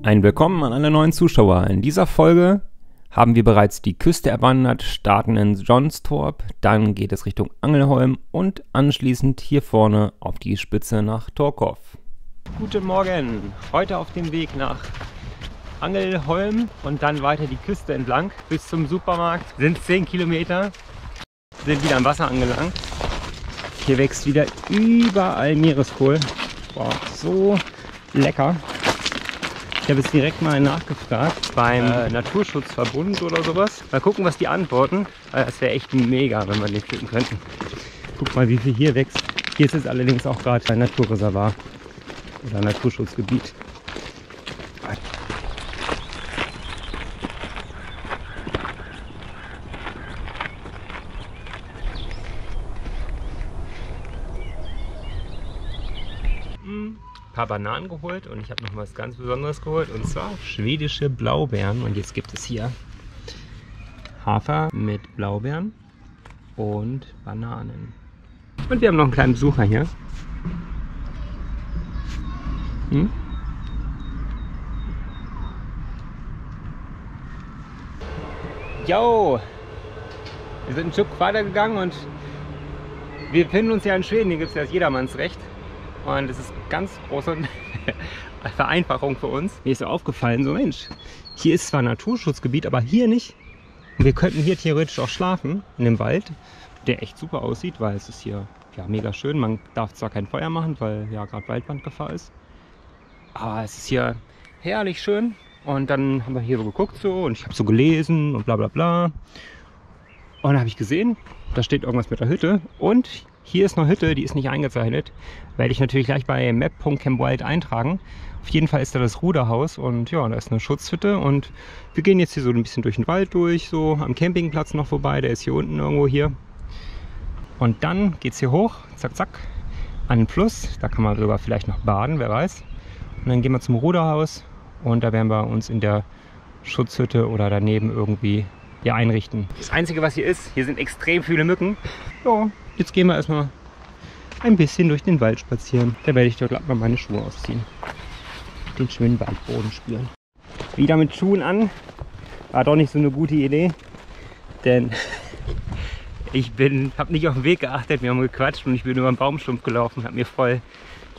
Ein Willkommen an alle neuen Zuschauer. In dieser Folge haben wir bereits die Küste erwandert, starten in Jonstorp, dann geht es Richtung Angelholm und anschließend hier vorne auf die Spitze nach Torkov. Guten Morgen, heute auf dem Weg nach Angelholm und dann weiter die Küste entlang bis zum Supermarkt. Sind 10 Kilometer, sind wieder am Wasser angelangt. Hier wächst wieder überall Meereskohl. Boah, so lecker. Ich habe jetzt direkt mal nachgefragt beim Naturschutzverbund oder sowas. Mal gucken, was die antworten. Das wäre echt mega, wenn wir den pflücken könnten. Guck mal, wie viel hier wächst. Hier ist es allerdings auch gerade ein Naturreservat oder Naturschutzgebiet. Paar Bananen geholt und ich habe noch was ganz Besonderes geholt, und zwar schwedische Blaubeeren. Und jetzt gibt es hier Hafer mit Blaubeeren und Bananen. Und wir haben noch einen kleinen Besucher hier. Jo! Wir sind ein Stück weiter gegangen und wir befinden uns ja in Schweden. Hier gibt es ja das Jedermannsrecht. Und das ist ganz große Vereinfachung für uns. Mir ist so aufgefallen, so Mensch, hier ist zwar Naturschutzgebiet, aber hier nicht. Und wir könnten hier theoretisch auch schlafen, in dem Wald, der echt super aussieht, weil es ist hier ja mega schön. Man darf zwar kein Feuer machen, weil ja gerade Waldbrandgefahr ist. Aber es ist hier herrlich schön. Und dann haben wir hier so geguckt so und ich habe so gelesen und bla bla bla. Und dann habe ich gesehen, da steht irgendwas mit der Hütte und hier ist eine Hütte, die ist nicht eingezeichnet. Werde ich natürlich gleich bei map.campwild eintragen. Auf jeden Fall ist da das Ruderhaus und ja, da ist eine Schutzhütte und wir gehen jetzt hier so ein bisschen durch den Wald durch, so am Campingplatz noch vorbei, der ist hier unten irgendwo hier. Und dann geht es hier hoch, zack zack, an den Fluss, da kann man sogar vielleicht noch baden, wer weiß. Und dann gehen wir zum Ruderhaus und da werden wir uns in der Schutzhütte oder daneben irgendwie hier einrichten. Das Einzige, was hier ist, hier sind extrem viele Mücken. So, jetzt gehen wir erstmal ein bisschen durch den Wald spazieren. Da werde ich doch gleich mal meine Schuhe ausziehen. Den schönen Waldboden spüren. Wieder mit Schuhen an. War doch nicht so eine gute Idee. Denn ich habe nicht auf den Weg geachtet. Wir haben gequatscht und ich bin über einen Baumstumpf gelaufen. Habe mir voll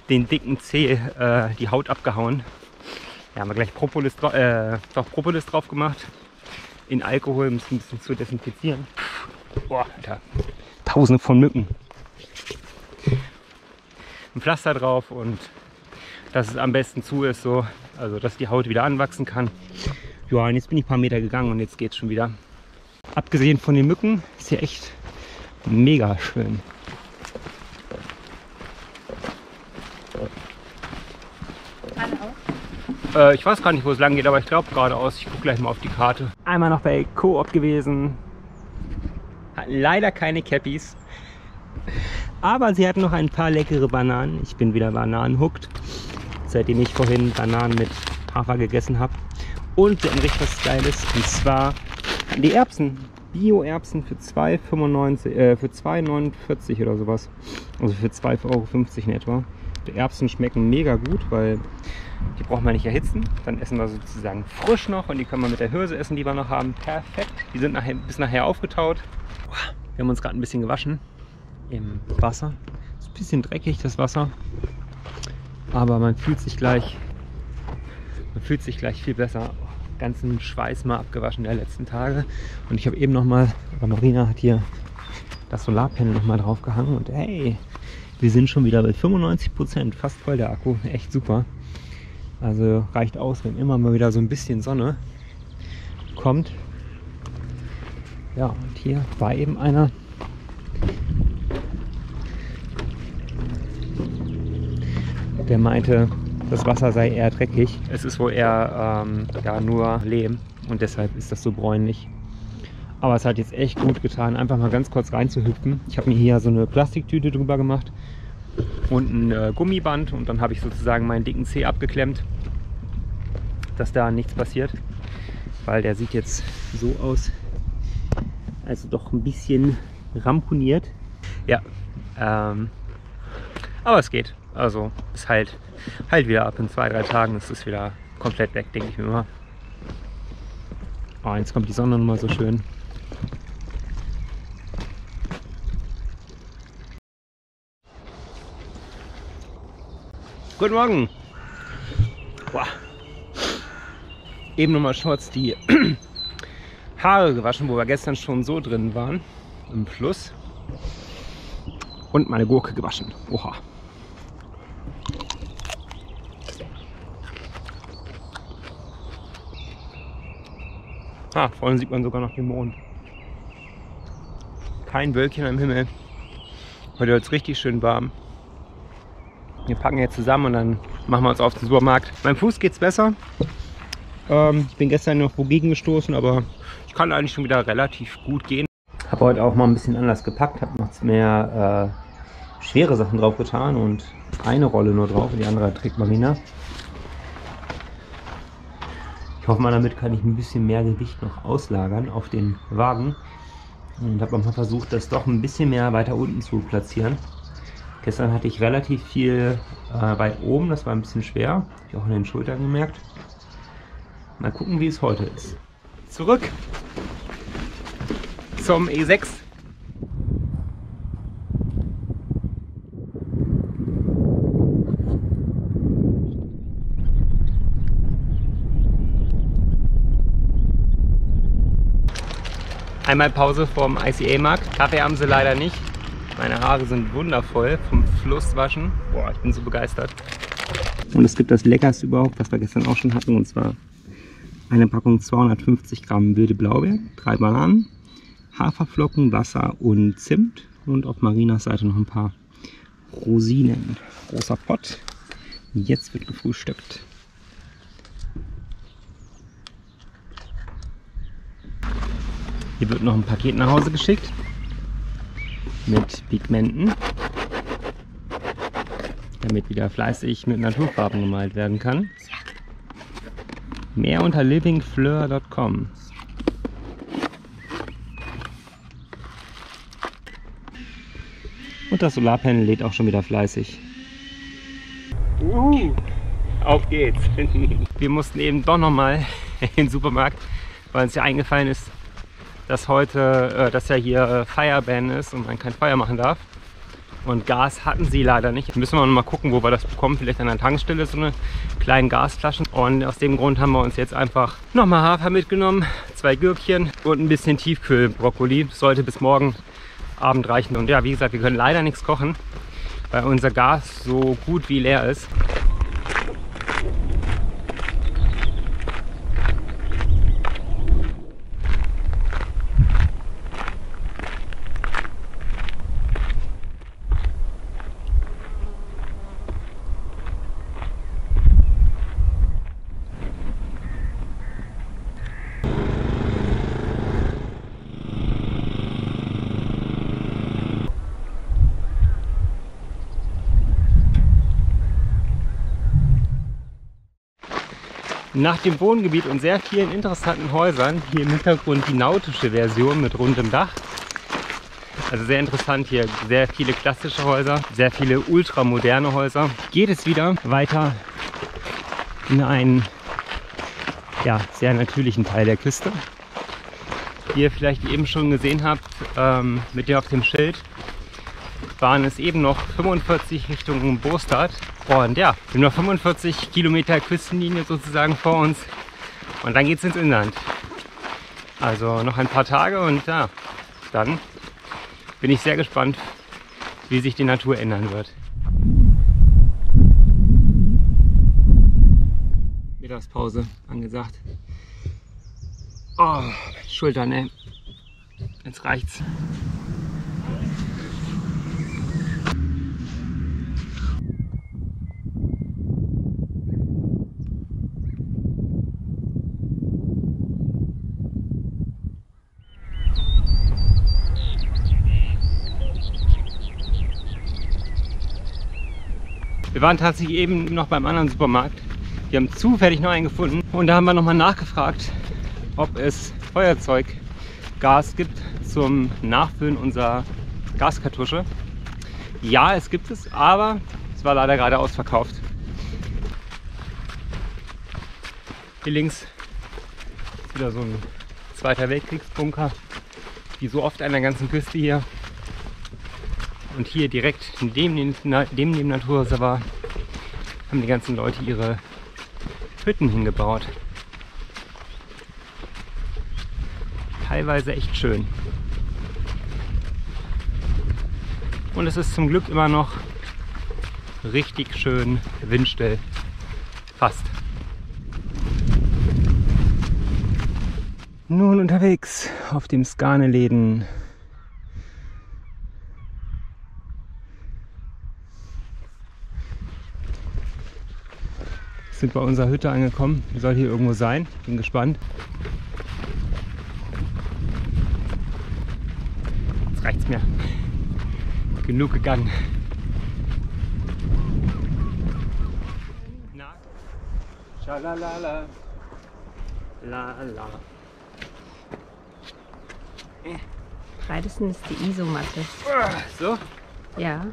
den dicken Zeh, die Haut abgehauen. Da haben wir gleich Propolis drauf gemacht. In Alkohol, um es ein bisschen zu desinfizieren. Boah, Alter. Tausende von Mücken. Ein Pflaster drauf und dass es am besten zu ist, so, also dass die Haut wieder anwachsen kann. Ja, und jetzt bin ich ein paar Meter gegangen und jetzt geht es schon wieder. Abgesehen von den Mücken ist hier echt mega schön. Ich weiß gar nicht, wo es lang geht, aber ich glaube geradeaus. Ich gucke gleich mal auf die Karte. Einmal noch bei Coop gewesen. Hatten leider keine Cappies. Aber sie hatten noch ein paar leckere Bananen. Ich bin wieder Bananen-hooked. Seitdem ich vorhin Bananen mit Hafer gegessen habe. Und wir haben richtig was Geiles. Und zwar die Erbsen. Bio-Erbsen für 2,49 oder sowas. Also für 2,50 € in etwa. Die Erbsen schmecken mega gut, weil die braucht man nicht erhitzen. Dann essen wir sozusagen frisch noch und die können wir mit der Hirse essen, die wir noch haben. Perfekt. Die sind bis nachher aufgetaut. Wir haben uns gerade ein bisschen gewaschen im Wasser. Ist ein bisschen dreckig, das Wasser. Aber man fühlt sich gleich viel besser. Ganzen Schweiß mal abgewaschen der letzten Tage. Und ich habe eben noch mal, Marina hat hier das Solarpanel noch mal drauf gehangen und hey, wir sind schon wieder bei 95%, fast voll der Akku, echt super. Also reicht aus, wenn immer mal wieder so ein bisschen Sonne kommt. Ja, und hier war eben einer. Der meinte, das Wasser sei eher dreckig. Es ist wohl eher ja, nur Lehm und deshalb ist das so bräunlich. Aber es hat jetzt echt gut getan, einfach mal ganz kurz reinzuhüpfen. Ich habe mir hier so eine Plastiktüte drüber gemacht und ein Gummiband und dann habe ich sozusagen meinen dicken Zeh abgeklemmt, dass da nichts passiert, weil der sieht jetzt so aus, also doch ein bisschen ramponiert. Ja, aber es geht. Also es heilt wieder ab. In 2-3 Tagen ist es wieder komplett weg, denke ich mir immer. Oh, jetzt kommt die Sonne nochmal so schön. Guten Morgen! Boah. Eben nochmal Shorts die Haare gewaschen, wo wir gestern schon so drin waren im Fluss. Und meine Gurke gewaschen. Oha. Vorne sieht man sogar noch den Mond. Kein Wölkchen am Himmel. Heute wird es richtig schön warm. Wir packen jetzt zusammen und dann machen wir uns auf den Supermarkt. Meinem Fuß geht es besser. Ich bin gestern noch wogegen gestoßen, aber ich kann eigentlich schon wieder relativ gut gehen. Habe heute auch mal ein bisschen anders gepackt, habe noch mehr schwere Sachen drauf getan und eine Rolle nur drauf und die andere trägt Marina. Ich hoffe mal, damit kann ich ein bisschen mehr Gewicht noch auslagern auf den Wagen und habe mal versucht, das doch ein bisschen mehr weiter unten zu platzieren. Gestern hatte ich relativ viel weit oben, das war ein bisschen schwer, habe ich auch in den Schultern gemerkt. Mal gucken, wie es heute ist. Zurück zum E6. Einmal Pause vom ICA-Markt. Kaffee haben sie leider nicht. Meine Haare sind wundervoll vom Flusswaschen. Boah, ich bin so begeistert. Und es gibt das Leckerste überhaupt, was wir gestern auch schon hatten, und zwar eine Packung 250 Gramm wilde Blaubeeren, 3 Bananen, Haferflocken, Wasser und Zimt und auf Marinas Seite noch ein paar Rosinen. Großer Pott. Jetzt wird gefrühstückt. Hier wird noch ein Paket nach Hause geschickt mit Pigmenten, damit wieder fleißig mit Naturfarben gemalt werden kann. Mehr unter livingfleur.com. Und das Solarpanel lädt auch schon wieder fleißig. Auf geht's! Wir mussten eben doch nochmal in den Supermarkt, weil uns ja eingefallen ist, dass heute, dass ja hier Fireban ist und man kein Feuer machen darf. Und Gas hatten sie leider nicht. Müssen wir noch mal gucken, wo wir das bekommen. Vielleicht an der Tankstelle so eine kleine Gasflaschen. Und aus dem Grund haben wir uns jetzt einfach nochmal Hafer mitgenommen, 2 Gürkchen und ein bisschen Tiefkühlbrokkoli. Das sollte bis morgen Abend reichen. Und ja, wie gesagt, wir können leider nichts kochen, weil unser Gas so gut wie leer ist. Nach dem Wohngebiet und sehr vielen interessanten Häusern, hier im Hintergrund die nautische Version mit rundem Dach. Also sehr interessant hier, sehr viele klassische Häuser, sehr viele ultramoderne Häuser. Geht es wieder weiter in einen sehr natürlichen Teil der Küste. Wie ihr vielleicht eben schon gesehen habt, mit dir auf dem Schild, waren es eben noch 45 Richtung Båstad. Und ja, wir haben noch 45 Kilometer Küstenlinie sozusagen vor uns und dann geht es ins Inland. Also noch ein paar Tage und ja, dann bin ich sehr gespannt, wie sich die Natur ändern wird. Mittagspause angesagt. Oh, Schultern, ey. Jetzt reicht's. Wir waren tatsächlich eben noch beim anderen Supermarkt. Wir haben zufällig noch einen gefunden und da haben wir nochmal nachgefragt, ob es Feuerzeuggas gibt zum Nachfüllen unserer Gaskartusche. Ja, es gibt es, aber es war leider gerade ausverkauft. Hier links ist wieder so ein Zweiter Weltkriegsbunker, wie so oft an der ganzen Küste hier. Und hier direkt neben dem Naturreservat haben die ganzen Leute ihre Hütten hingebaut. Teilweise echt schön. Und es ist zum Glück immer noch richtig schön windstill. Fast. Nun unterwegs auf dem Skarne-Läden. Sind bei unserer Hütte angekommen. Die soll hier irgendwo sein. Bin gespannt. Jetzt reicht's mir. Genug gegangen. Na? Schalalala. La la. Weitesten ist die Isomatte. So? Ja.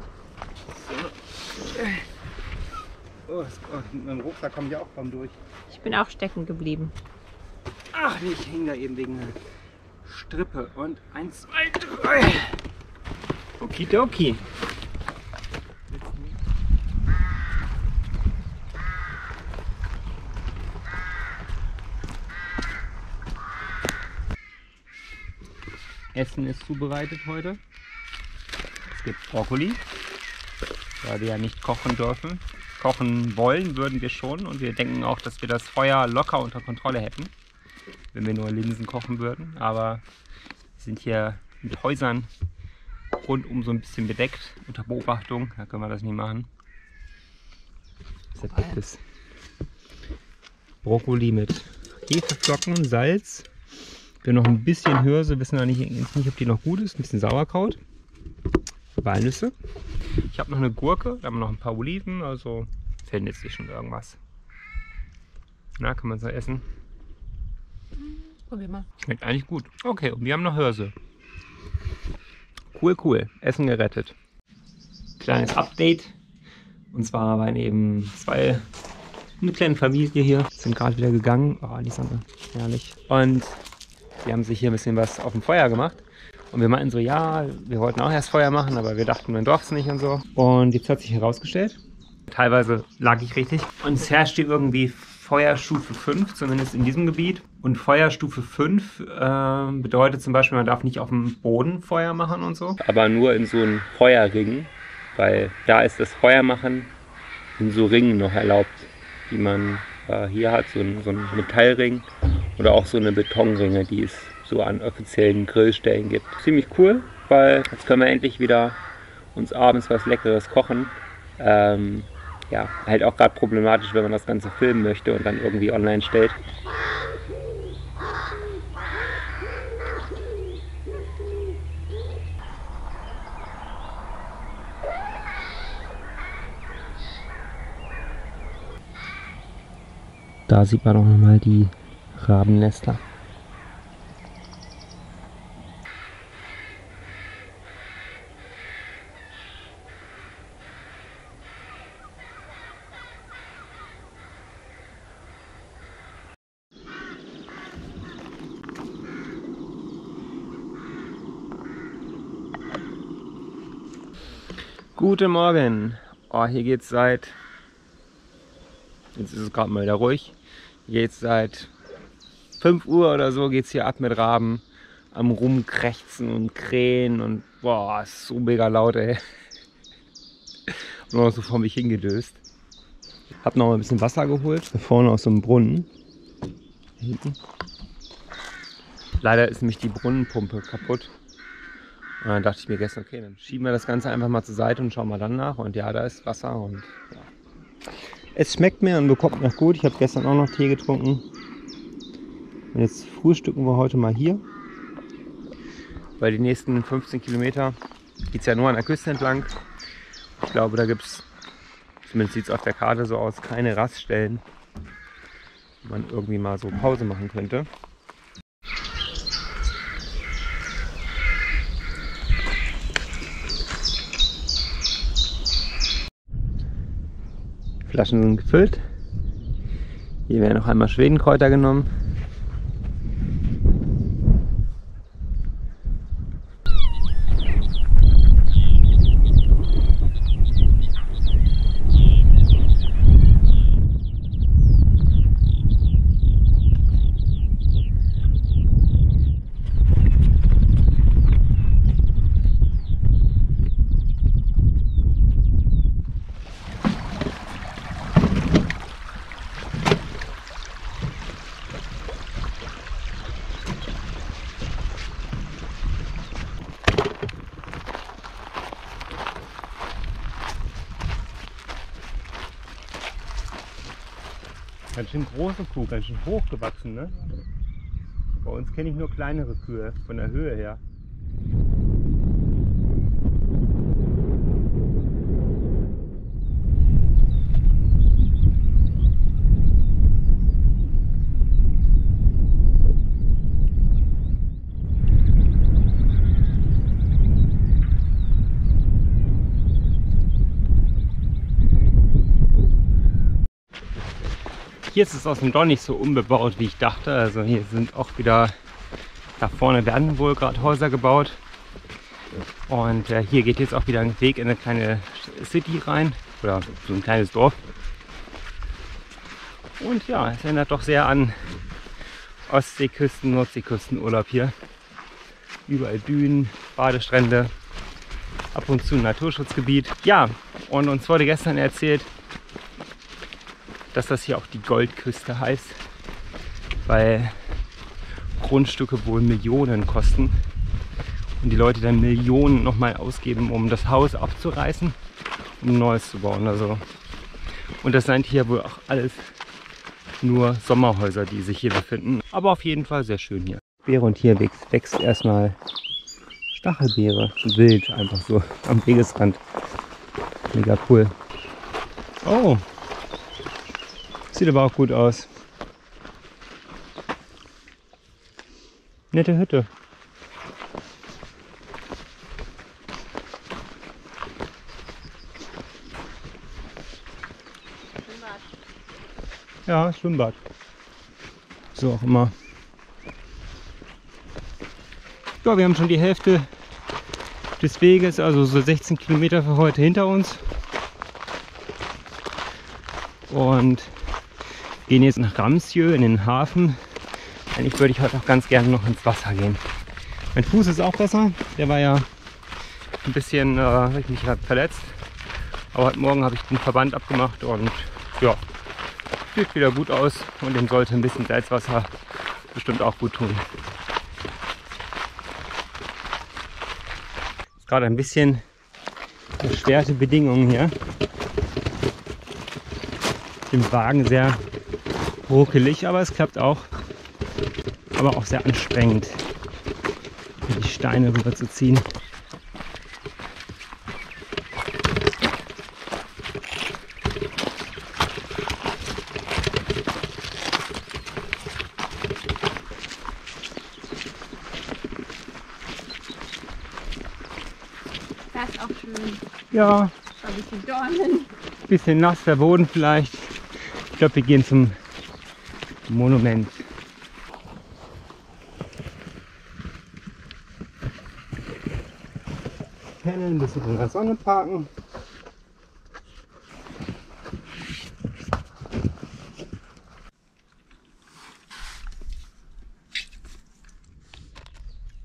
Oh, mit dem Rucksack komme ich auch kaum durch. Ich bin auch stecken geblieben. Ach, ich hänge da eben wegen einer Strippe. Und 1, 2, 3. Okidoki. Essen ist zubereitet heute. Es gibt Brokkoli, da wir ja nicht kochen dürfen. Kochen wollen würden wir schon und wir denken auch, dass wir das Feuer locker unter Kontrolle hätten, wenn wir nur Linsen kochen würden. Aber wir sind hier mit Häusern rundum so ein bisschen bedeckt, unter Beobachtung, da können wir das nicht machen. Deshalb gibt es Brokkoli mit Hefeflocken, Salz. Wir noch ein bisschen Hirse, wissen wir nicht, ob die noch gut ist. Ein bisschen Sauerkraut, Walnüsse. Ich habe noch eine Gurke, da haben wir noch ein paar Oliven, also findet sich schon irgendwas. Na, kann man so essen? Probier mal. Schmeckt eigentlich gut. Okay, und wir haben noch Hirse. Cool, cool. Essen gerettet. Kleines Update. Und zwar waren eben eine kleine Familie hier, sind gerade wieder gegangen. Oh, die Sonne, herrlich. Und die haben sich hier ein bisschen was auf dem Feuer gemacht. Und wir meinten so, ja, wir wollten auch erst Feuer machen, aber wir dachten, man darf es nicht und so. Und jetzt hat sich herausgestellt, teilweise lag ich richtig. Und es herrscht hier irgendwie Feuerstufe 5, zumindest in diesem Gebiet. Und Feuerstufe 5 bedeutet zum Beispiel, man darf nicht auf dem Boden Feuer machen und so. Aber nur in so einem Feuerring, weil da ist das Feuermachen in so Ringen noch erlaubt, die man hier hat, so ein Metallring oder auch so eine Betonringe, die es so an offiziellen Grillstellen gibt. Ziemlich cool, weil jetzt können wir endlich wieder uns abends was Leckeres kochen. Ja, halt auch gerade problematisch, wenn man das Ganze filmen möchte und dann irgendwie online stellt. Da sieht man auch nochmal die Rabennester. Guten Morgen. Oh, hier geht's seit, jetzt ist es gerade mal wieder ruhig, hier geht's seit 5 Uhr oder so, geht's hier ab mit Raben am Rumkrächzen und Krähen und boah, ist so mega laut, ey. Und noch so vor mich hingedöst. Hab noch mal ein bisschen Wasser geholt, da vorne aus so einem Brunnen. Hinten. Leider ist nämlich die Brunnenpumpe kaputt. Und dann dachte ich mir gestern, okay, dann schieben wir das Ganze einfach mal zur Seite und schauen mal dann nach. Und ja, da ist Wasser und ja. Es schmeckt mir und bekommt noch gut. Ich habe gestern auch noch Tee getrunken. Und jetzt frühstücken wir heute mal hier. Weil die nächsten 15 Kilometer geht es ja nur an der Küste entlang. Ich glaube, da gibt es, zumindest sieht es auf der Karte so aus, keine Raststellen, wo man irgendwie mal so Pause machen könnte. Flaschen sind gefüllt. Hier werden noch einmal Schwedenkräuter genommen. Ganz schön große Kuh, ganz schön hochgewachsen, ne? Bei uns kenne ich nur kleinere Kühe, von der Höhe her. Hier ist es außen doch nicht so unbebaut, wie ich dachte. Also hier sind auch wieder, da vorne werden wohl gerade Häuser gebaut. Und hier geht jetzt auch wieder ein Weg in eine kleine City rein, oder so ein kleines Dorf. Und ja, es erinnert doch sehr an Ostseeküsten, Nordseeküstenurlaub hier. Überall Dünen, Badestrände, ab und zu ein Naturschutzgebiet. Ja, und uns wurde gestern erzählt, dass das hier auch die Goldküste heißt, weil Grundstücke wohl Millionen kosten und die Leute dann Millionen nochmal ausgeben, um das Haus abzureißen, um ein neues zu bauen. Also, und das sind hier wohl auch alles nur Sommerhäuser, die sich hier befinden. Aber auf jeden Fall sehr schön hier. Beere, und hier wächst erstmal Stachelbeere, wild, einfach so am Wegesrand. Mega cool. Oh! Sieht aber auch gut aus. Nette Hütte. Ja, Schwimmbad. So auch immer. Ja, wir haben schon die Hälfte des Weges, also so 16 Kilometer für heute hinter uns. Und gehen jetzt nach Ramsjö in den Hafen. Eigentlich würde ich heute auch ganz gerne noch ins Wasser gehen. Mein Fuß ist auch besser. Der war ja ein bisschen, ich mich verletzt. Aber heute Morgen habe ich den Verband abgemacht und ja, sieht wieder gut aus. Und dem sollte ein bisschen Salzwasser bestimmt auch gut tun. Ist gerade ein bisschen erschwerte Bedingungen hier. Im Wagen sehr ruckelig, aber es klappt auch. Aber auch sehr anstrengend, die Steine rüber zu ziehen. Das ist auch schön. Ja. Ein bisschen Dornen. Bisschen nass, der Boden vielleicht. Ich glaube, wir gehen zum Monument. Ein bisschen in der Sonne parken.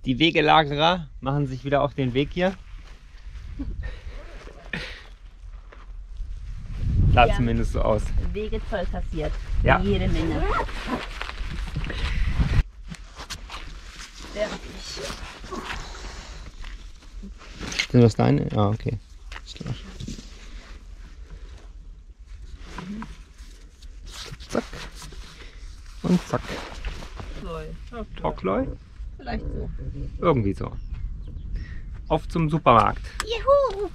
Die Wegelagerer machen sich wieder auf den Weg hier. Sah Ja. zumindest so aus. Wege voll kassiert. Ja. Jede Menge. Ja. Sind das deine? Ah, okay. Zack. Und zack. Trockleu? Vielleicht so. Irgendwie so. Auf zum Supermarkt. Juhu!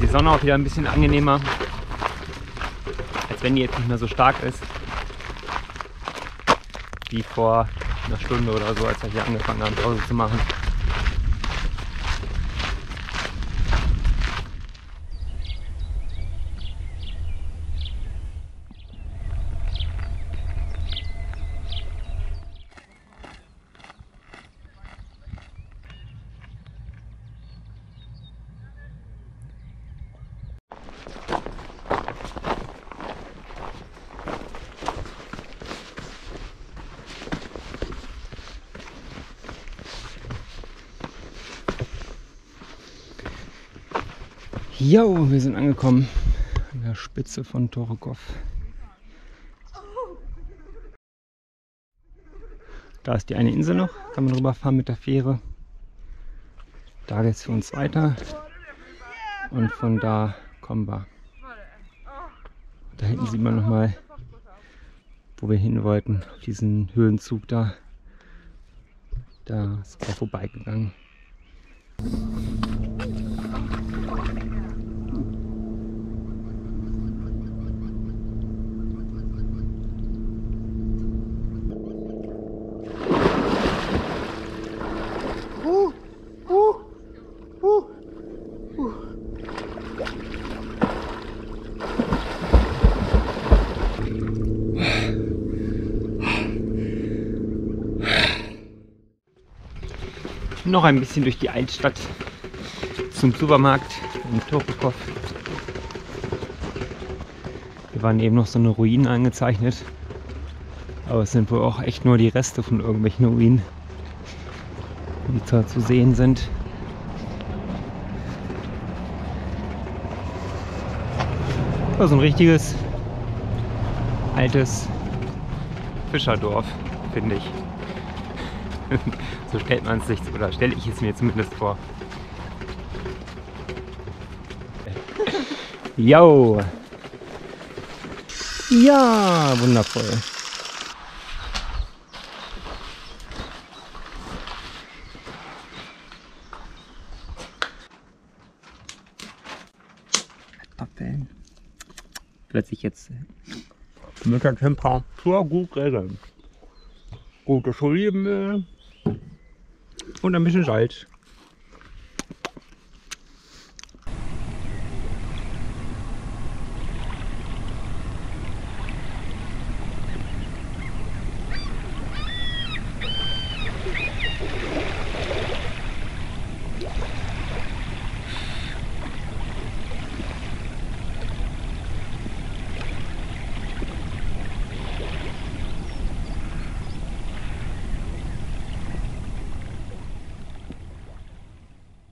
Die Sonne auch wieder ein bisschen angenehmer, als wenn die jetzt nicht mehr so stark ist wie vor einer Stunde oder so, als wir hier angefangen haben Pause zu machen. Jo, wir sind angekommen an der Spitze von Torekov. Da ist die eine Insel noch, kann man rüberfahren mit der Fähre. Da geht es für uns weiter und von da kommen wir. Da hinten sieht man nochmal, wo wir hin wollten, auf diesen Höhenzug da. Da ist er vorbeigegangen. Noch ein bisschen durch die Altstadt zum Supermarkt in Torekov. Hier waren eben noch so eine Ruinen angezeichnet, aber es sind wohl auch echt nur die Reste von irgendwelchen Ruinen, die da zu sehen sind. Das ist ein richtiges altes Fischerdorf, finde ich. So stellt man es sich, oder stelle ich es mir zumindest vor. Jo! Ja, wundervoll. Kartoffeln. Plötzlich jetzt mit der Temperatur gut regeln. Gutes Olivenöl und ein bisschen Salz.